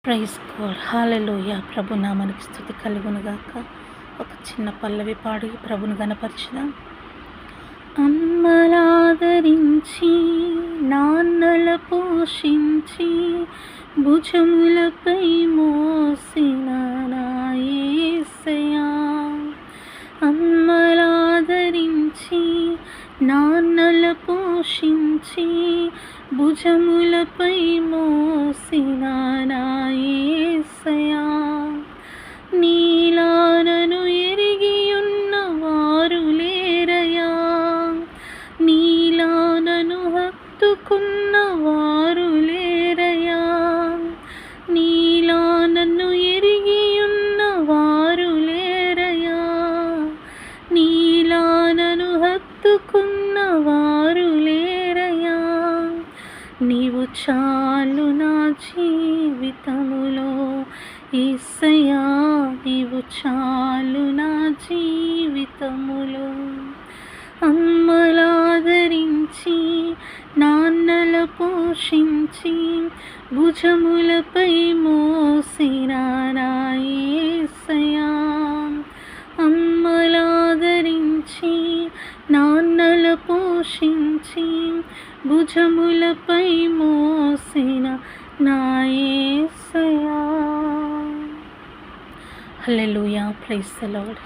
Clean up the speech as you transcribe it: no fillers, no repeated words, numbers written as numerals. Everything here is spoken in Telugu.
ప్రైజ్ గాడ్, హల్లెలూయా. ప్రభు నామానికి స్తుతి కలుగునుగాక. ఒక చిన్న పల్లవి పాడి ప్రభుని గణపరచుదాం. అమ్మలాదరించి నాన్నల పోషించి భుజములపై మోసిన నా యేసయ్యా, అమ్మలాదరించి నాన్నల పోషించి భుజములపై మోసిన నా యేసయ్యా, నీలానను ఎరిగియున్న వారు లేరయా, నీలానను హత్తుకున్న వారు లేరయా, నీలానను ఎరిగియున్న వారు లేరయా, నీలానను హత్తుకున్న వారు లేరయా. నీవు చాలు నా జీవితములో యేసయ్యా, నీవు చాలు నా జీవితములో. అమ్మలాదరించి నాన్నల పోషించి భుజములపై మోసిన నా యేసయ్యా, అమ్మలాదరించి నాన్నల పోషించి భుజములపై మోసిన నా యేసయ్యా. హల్లెలూయా. Praise the lord.